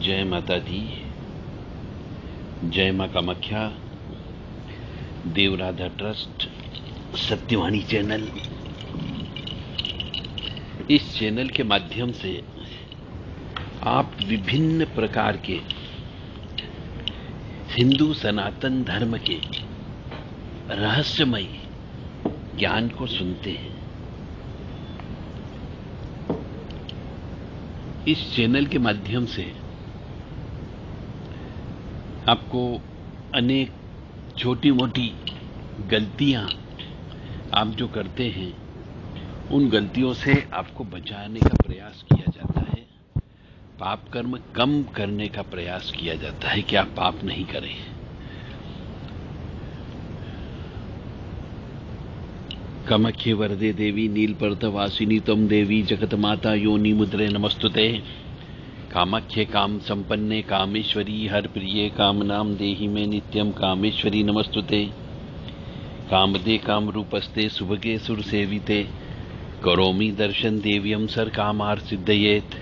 जय माता दी, जय मां कामाख्या। देवराधा ट्रस्ट सत्यवाणी चैनल, इस चैनल के माध्यम से आप विभिन्न प्रकार के हिंदू सनातन धर्म के रहस्यमय ज्ञान को सुनते हैं। इस चैनल के माध्यम से आपको अनेक छोटी मोटी गलतियां आप जो करते हैं, उन गलतियों से आपको बचाने का प्रयास किया जाता है। पाप कर्म कम करने का प्रयास किया जाता है कि आप पाप नहीं करें। कामाख्ये वरदे देवी नीलपर्वत वासिनी त्वं देवी जगत माता योनि मुद्रे नमस्तुते। कामाख्ये काम संपन्ने कामेश्वरी हर प्रिये कामनाम देहि में नित्यम कामेश्वरी नमस्तुते। कामदे काम रूपस्ते सुभगे सुर सेविते करोमि दर्शन देव्यम सर कामार सिद्धयेत।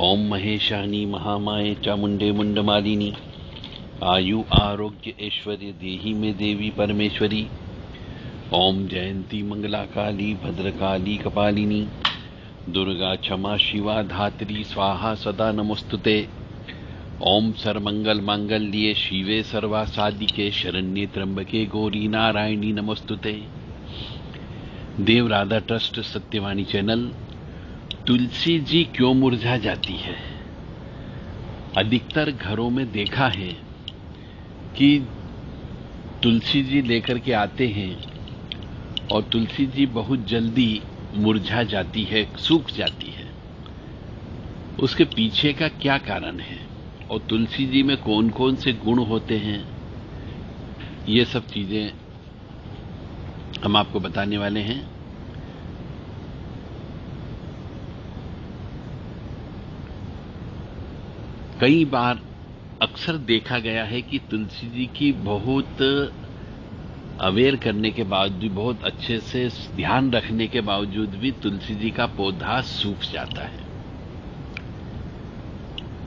ओम महेशानी महामाये चामुंडे मुंडमालिनी आयु आरोग्य ऐश्वर्य देहि में देवी परमेश्वरी। ओम जयंती मंगला काली भद्रकाली कपालिनी दुर्गा क्षमा शिवा धात्री स्वाहा सदा नमोस्तुते। ओम सर्वमंगल मांगल्ये शिवे सर्वा साधिके शरण्ये त्र्यंबके गौरी नारायणी नमोस्तुते। देवराधा ट्रस्ट सत्यवाणी चैनल। तुलसी जी क्यों मुरझा जाती है? अधिकतर घरों में देखा है कि तुलसी जी लेकर के आते हैं और तुलसी जी बहुत जल्दी मुरझा जाती है, सूख जाती है। उसके पीछे का क्या कारण है और तुलसी जी में कौन कौन से गुण होते हैं, ये सब चीजें हम आपको बताने वाले हैं। कई बार अक्सर देखा गया है कि तुलसी जी की बहुत अवेयर करने के बावजूद, बहुत अच्छे से ध्यान रखने के बावजूद भी तुलसी जी का पौधा सूख जाता है।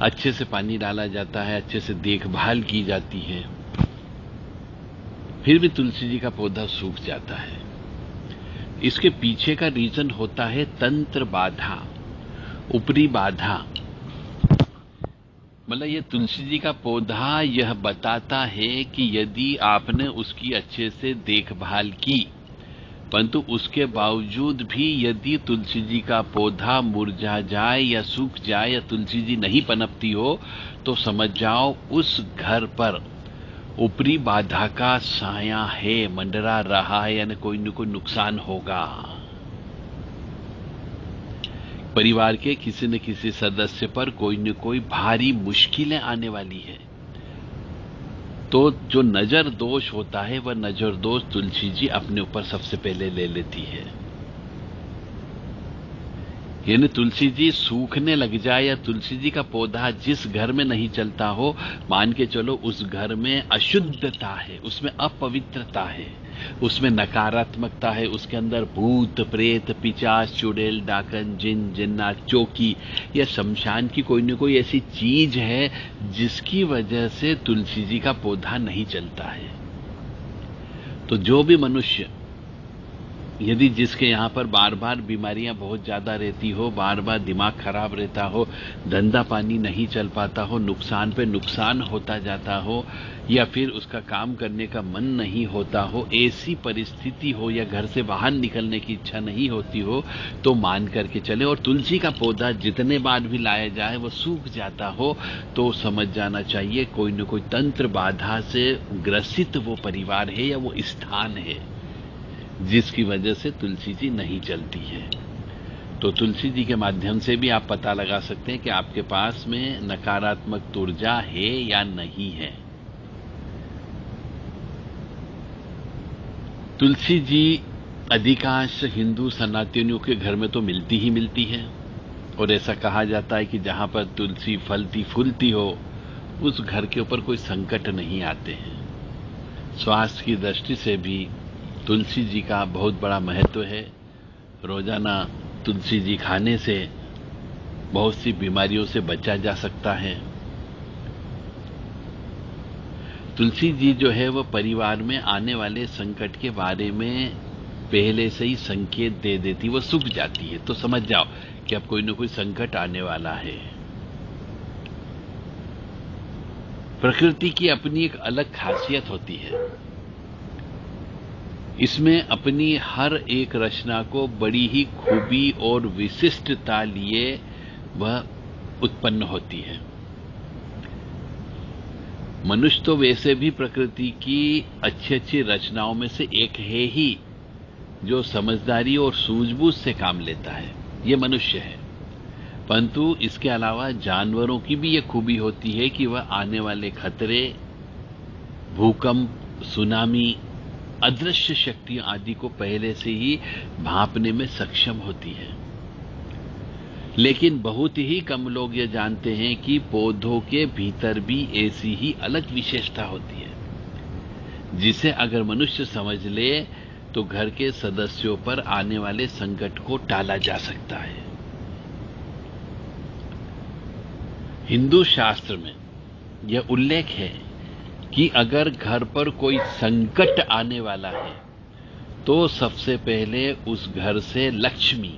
अच्छे से पानी डाला जाता है, अच्छे से देखभाल की जाती है, फिर भी तुलसी जी का पौधा सूख जाता है। इसके पीछे का रीजन होता है तंत्र बाधा, ऊपरी बाधा। मतलब ये तुलसी जी का पौधा यह बताता है कि यदि आपने उसकी अच्छे से देखभाल की, परंतु उसके बावजूद भी यदि तुलसी जी का पौधा मुरझा जाए या सूख जाए या तुलसी जी नहीं पनपती हो, तो समझ जाओ उस घर पर ऊपरी बाधा का साया है, मंडरा रहा है, यानी कोई न कोई नुकसान होगा। परिवार के किसी न किसी सदस्य पर कोई न कोई भारी मुश्किलें आने वाली है। तो जो नजर दोष होता है, वह नजर दोष तुलसी जी अपने ऊपर सबसे पहले ले लेती है। यानी तुलसी जी सूखने लग जाए या तुलसी जी का पौधा जिस घर में नहीं चलता हो, मान के चलो उस घर में अशुद्धता है, उसमें अपवित्रता है, उसमें नकारात्मकता है, उसके अंदर भूत प्रेत पिशाच चुड़ैल डाकन जिन जिन्नात चौकी या शमशान की कोई न कोई ऐसी चीज है जिसकी वजह से तुलसी जी का पौधा नहीं चलता है। तो जो भी मनुष्य यदि जिसके यहां पर बार बार बीमारियां बहुत ज्यादा रहती हो, बार बार दिमाग खराब रहता हो, धंधा पानी नहीं चल पाता हो, नुकसान पे नुकसान होता जाता हो, या फिर उसका काम करने का मन नहीं होता हो, ऐसी परिस्थिति हो या घर से बाहर निकलने की इच्छा नहीं होती हो, तो मान करके चले। और तुलसी का पौधा जितने बार भी लाया जाए वो सूख जाता हो, तो समझ जाना चाहिए कोई न कोई तंत्र बाधा से ग्रसित वो परिवार है या वो स्थान है जिसकी वजह से तुलसी जी नहीं चलती है। तो तुलसी जी के माध्यम से भी आप पता लगा सकते हैं कि आपके पास में नकारात्मक ऊर्जा है या नहीं है। तुलसी जी अधिकांश हिंदू सनातनियों के घर में तो मिलती ही मिलती है, और ऐसा कहा जाता है कि जहां पर तुलसी फलती फूलती हो, उस घर के ऊपर कोई संकट नहीं आते हैं। स्वास्थ्य की दृष्टि से भी तुलसी जी का बहुत बड़ा महत्व है। रोजाना तुलसी जी खाने से बहुत सी बीमारियों से बचा जा सकता है। तुलसी जी जो है वो परिवार में आने वाले संकट के बारे में पहले से ही संकेत दे देती, वो सूख जाती है तो समझ जाओ कि अब कोई न कोई संकट आने वाला है। प्रकृति की अपनी एक अलग खासियत होती है, इसमें अपनी हर एक रचना को बड़ी ही खूबी और विशिष्टता लिए वह उत्पन्न होती है। मनुष्य तो वैसे भी प्रकृति की अच्छी अच्छी रचनाओं में से एक है ही, जो समझदारी और सूझबूझ से काम लेता है, ये मनुष्य है। परंतु इसके अलावा जानवरों की भी ये खूबी होती है कि वह आने वाले खतरे, भूकंप, सुनामी, अदृश्य शक्तियां आदि को पहले से ही भांपने में सक्षम होती है। लेकिन बहुत ही कम लोग ये जानते हैं कि पौधों के भीतर भी ऐसी ही अलग विशेषता होती है, जिसे अगर मनुष्य समझ ले तो घर के सदस्यों पर आने वाले संकट को टाला जा सकता है। हिंदू शास्त्र में यह उल्लेख है कि अगर घर पर कोई संकट आने वाला है तो सबसे पहले उस घर से लक्ष्मी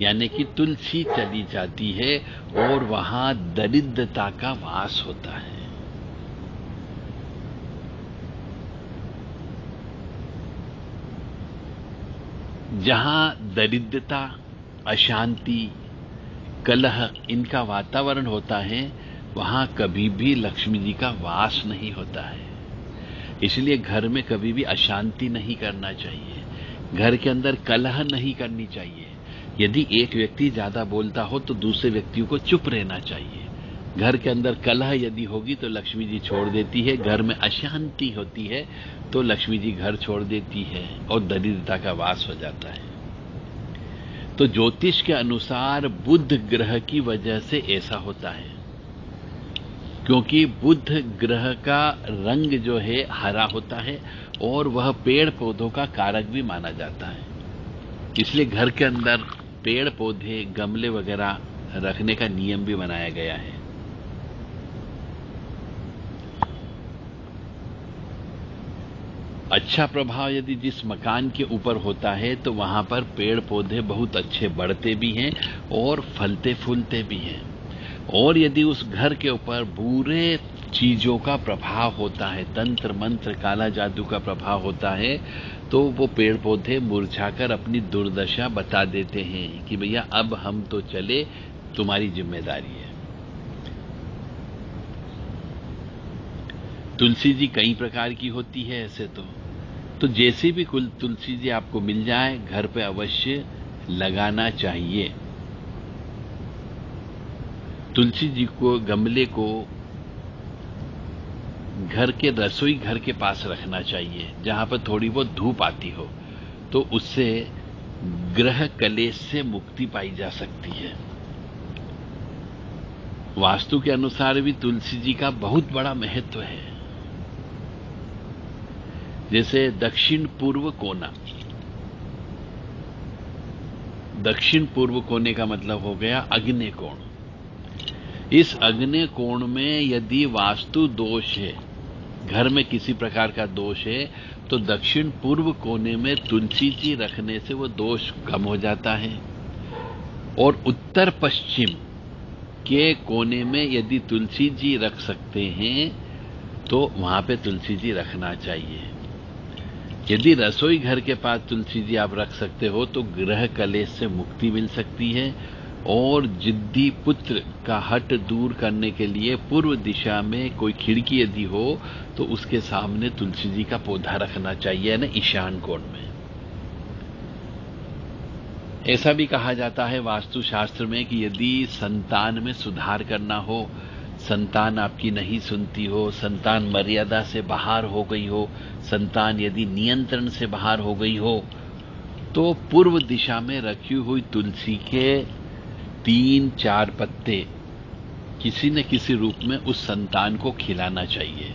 यानी कि तुलसी चली जाती है और वहां दरिद्रता का वास होता है। जहां दरिद्रता, अशांति, कलह इनका वातावरण होता है, वहां कभी भी लक्ष्मी जी का वास नहीं होता है। इसलिए घर में कभी भी अशांति नहीं करना चाहिए, घर के अंदर कलह नहीं करनी चाहिए। यदि एक व्यक्ति ज्यादा बोलता हो तो दूसरे व्यक्तियों को चुप रहना चाहिए। घर के अंदर कलह यदि होगी तो लक्ष्मी जी छोड़ देती है, घर में अशांति होती है तो लक्ष्मी जी घर छोड़ देती है और दरिद्रता का वास हो जाता है। तो ज्योतिष के अनुसार बुध ग्रह की वजह से ऐसा होता है, क्योंकि बुध ग्रह का रंग जो है हरा होता है और वह पेड़ पौधों का कारक भी माना जाता है। इसलिए घर के अंदर पेड़ पौधे, गमले वगैरह रखने का नियम भी बनाया गया है। अच्छा प्रभाव यदि जिस मकान के ऊपर होता है तो वहां पर पेड़ पौधे बहुत अच्छे बढ़ते भी हैं और फलते फूलते भी हैं। और यदि उस घर के ऊपर बुरे चीजों का प्रभाव होता है, तंत्र मंत्र काला जादू का प्रभाव होता है, तो वो पेड़ पौधे मुरझाकर अपनी दुर्दशा बता देते हैं कि भैया अब हम तो चले, तुम्हारी जिम्मेदारी है। तुलसी जी कई प्रकार की होती है ऐसे तो जैसी भी कुल तुलसी जी आपको मिल जाए घर पे अवश्य लगाना चाहिए। तुलसी जी को, गमले को घर के रसोई घर के पास रखना चाहिए, जहां पर थोड़ी बहुत धूप आती हो, तो उससे ग्रह कलेश से मुक्ति पाई जा सकती है। वास्तु के अनुसार भी तुलसी जी का बहुत बड़ा महत्व है। जैसे दक्षिण पूर्व कोना, दक्षिण पूर्व कोने का मतलब हो गया अग्नि कोण। इस अग्नि कोण में यदि वास्तु दोष है, घर में किसी प्रकार का दोष है, तो दक्षिण पूर्व कोने में तुलसी जी रखने से वो दोष कम हो जाता है। और उत्तर पश्चिम के कोने में यदि तुलसी जी रख सकते हैं तो वहां पे तुलसी जी रखना चाहिए। यदि रसोई घर के पास तुलसी जी आप रख सकते हो तो ग्रह कलेश से मुक्ति मिल सकती है। और जिद्दी पुत्र का हट दूर करने के लिए पूर्व दिशा में कोई खिड़की यदि हो तो उसके सामने तुलसी जी का पौधा रखना चाहिए, ना ईशान कोण में। ऐसा भी कहा जाता है वास्तु शास्त्र में कि यदि संतान में सुधार करना हो, संतान आपकी नहीं सुनती हो, संतान मर्यादा से बाहर हो गई हो, संतान यदि नियंत्रण से बाहर हो गई हो, तो पूर्व दिशा में रखी हुई तुलसी के 3-4 पत्ते किसी न किसी रूप में उस संतान को खिलाना चाहिए।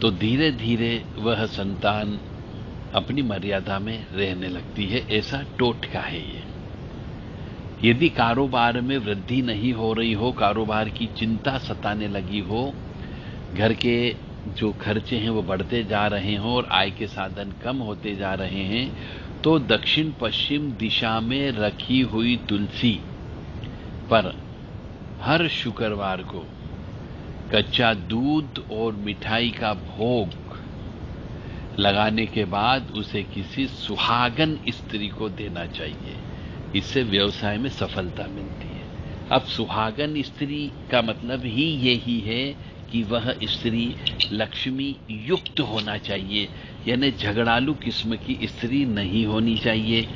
तो धीरे धीरे वह संतान अपनी मर्यादा में रहने लगती है। ऐसा टोटका है ये। यदि कारोबार में वृद्धि नहीं हो रही हो, कारोबार की चिंता सताने लगी हो, घर के जो खर्चे हैं वो बढ़ते जा रहे हों और आय के साधन कम होते जा रहे हैं, तो दक्षिण पश्चिम दिशा में रखी हुई तुलसी पर हर शुक्रवार को कच्चा दूध और मिठाई का भोग लगाने के बाद उसे किसी सुहागन स्त्री को देना चाहिए। इससे व्यवसाय में सफलता मिलती है। अब सुहागन स्त्री का मतलब ही यही है कि वह स्त्री लक्ष्मी युक्त होना चाहिए, यानी झगड़ालू किस्म की स्त्री नहीं होनी चाहिए।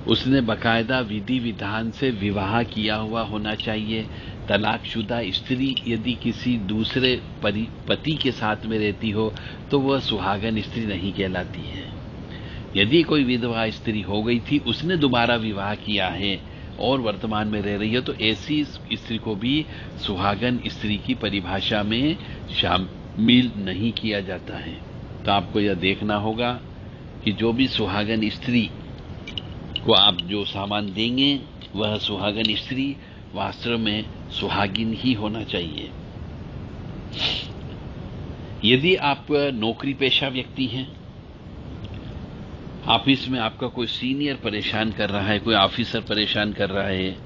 उसने बकायदा विधि विधान से विवाह किया हुआ होना चाहिए। तलाकशुदा स्त्री यदि किसी दूसरे पति के साथ में रहती हो तो वह सुहागन स्त्री नहीं कहलाती है। यदि कोई विधवा स्त्री हो गई थी, उसने दोबारा विवाह किया है और वर्तमान में रह रही है, तो ऐसी स्त्री को भी सुहागन स्त्री की परिभाषा में शामिल नहीं किया जाता है। तो आपको यह देखना होगा कि जो भी सुहागन स्त्री को आप जो सामान देंगे वह सुहागन स्त्री वास्तव में सुहागिन ही होना चाहिए। यदि आप नौकरी पेशा व्यक्ति हैं, ऑफिस में आपका कोई सीनियर परेशान कर रहा है, कोई ऑफिसर परेशान कर रहा है,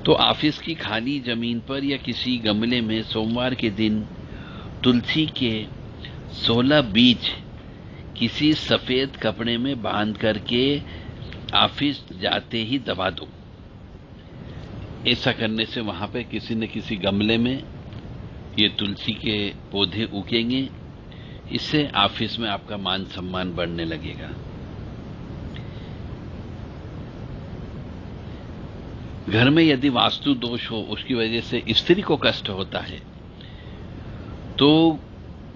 तो ऑफिस की खाली जमीन पर या किसी गमले में सोमवार के दिन तुलसी के 16 बीज किसी सफेद कपड़े में बांध करके ऑफिस जाते ही दबा दो। ऐसा करने से वहां पे किसी न किसी गमले में ये तुलसी के पौधे उगेंगे। इससे ऑफिस में आपका मान सम्मान बढ़ने लगेगा। घर में यदि वास्तु दोष हो, उसकी वजह से स्त्री को कष्ट होता है, तो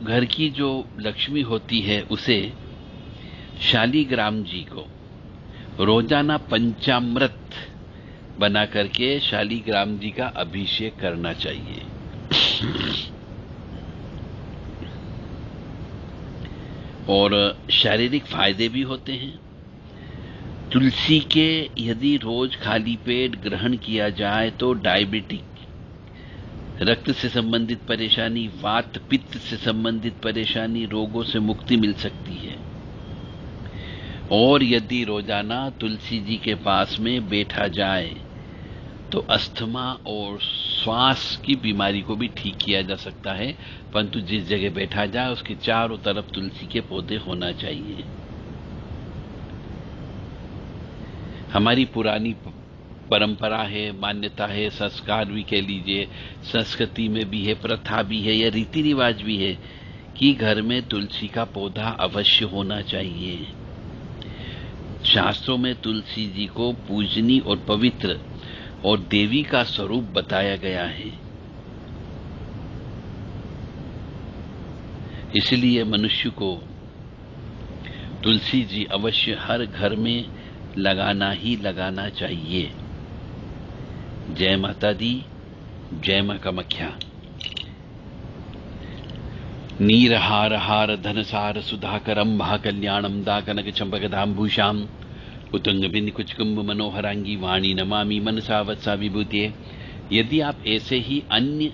घर की जो लक्ष्मी होती है उसे शालीग्राम जी को रोजाना पंचामृत बना करके शालीग्राम जी का अभिषेक करना चाहिए। और शारीरिक फायदे भी होते हैं। तुलसी के यदि रोज खाली पेट ग्रहण किया जाए तो डायबिटिक, रक्त से संबंधित परेशानी, वात पित्त से संबंधित परेशानी, रोगों से मुक्ति मिल सकती है। और यदि रोजाना तुलसी जी के पास में बैठा जाए तो अस्थमा और श्वास की बीमारी को भी ठीक किया जा सकता है। परंतु जिस जगह बैठा जाए उसके चारों तरफ तुलसी के पौधे होना चाहिए। हमारी पुरानी परंपरा है, मान्यता है, संस्कार भी कह लीजिए, संस्कृति में भी है, प्रथा भी है या रीति रिवाज भी है कि घर में तुलसी का पौधा अवश्य होना चाहिए। शास्त्रों में तुलसी जी को पूजनीय और पवित्र और देवी का स्वरूप बताया गया है। इसलिए मनुष्य को तुलसी जी अवश्य हर घर में लगाना ही लगाना चाहिए। जय माता दी, जय मां कामाख्या। नीरहार हार धनसार सुधाकरम महाकल्याणम दाकनक चंपकधाम्भूषाम उतुंग बिंद कुचकुंभ मनोहरांगी वाणी नमामि मनसा वत्सा विभूतिये। यदि आप ऐसे ही अन्य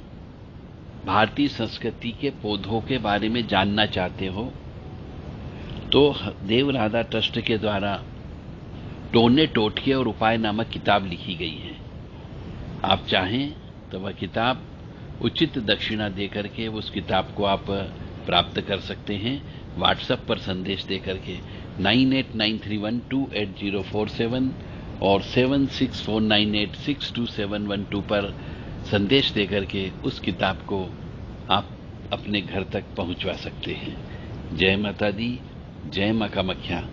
भारतीय संस्कृति के पौधों के बारे में जानना चाहते हो तो देव राधा ट्रस्ट के द्वारा टोने टोटके और उपाय नामक किताब लिखी गई है। आप चाहें तो वह किताब उचित दक्षिणा देकर के उस किताब को आप प्राप्त कर सकते हैं। व्हाट्सएप पर संदेश देकर के 9893128047 और 7649862712 पर संदेश देकर के उस किताब को आप अपने घर तक पहुंचवा सकते हैं। जय माता दी, जय मां कामाख्या।